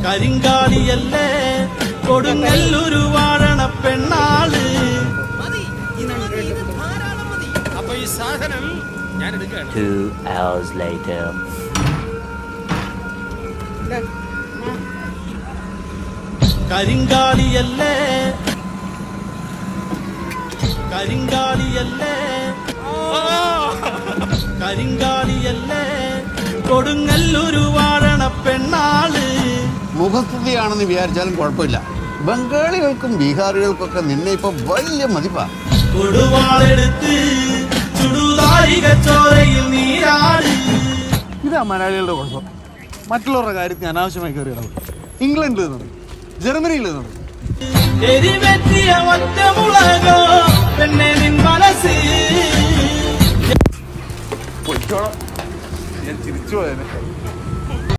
കരിങ്കാലിയല്ലേ കൊടുങ്ങല്ലൊരു വാഴണ പെണ്ണാള്. അപ്പൊ ഈ സാധനം ഞാൻ എടുക്കുകയാണ്. 2 hours later. കരിങ്കാലിയല്ലേ കരിങ്കാലിയല്ലേ കരിങ്കാലിയല്ലേ കൊടുങ്ങല്ലൊരു വാഴണ പെണ്ണാള്. മുഖസ്തുതിയാണെന്ന് വിചാരിച്ചാലും കുഴപ്പമില്ല. ബംഗാളികൾക്കും ബീഹാറികൾക്കൊക്കെ നിന്നെ ഇപ്പൊ വലിയ മതിപ്പാ. കൊടുവാളെടുത്ത് ചുടുതാരിക ചോരയിൽ നീരാട്. ഇതാ മലയാളികളുടെ കുഴപ്പം. മറ്റുള്ളവരുടെ കാര്യത്തിൽ അനാവശ്യമായി കയറി ഇടപെടും. ഇംഗ്ലണ്ടിൽ നിന്നും ജർമ്മനിയിൽ നിന്നും എരിവെറ്റിയ ഒറ്റമുളകോ പെണ്ണെ നിൻ മനസ്സ്. ഞാൻ തിരിച്ചു പോയേനെ.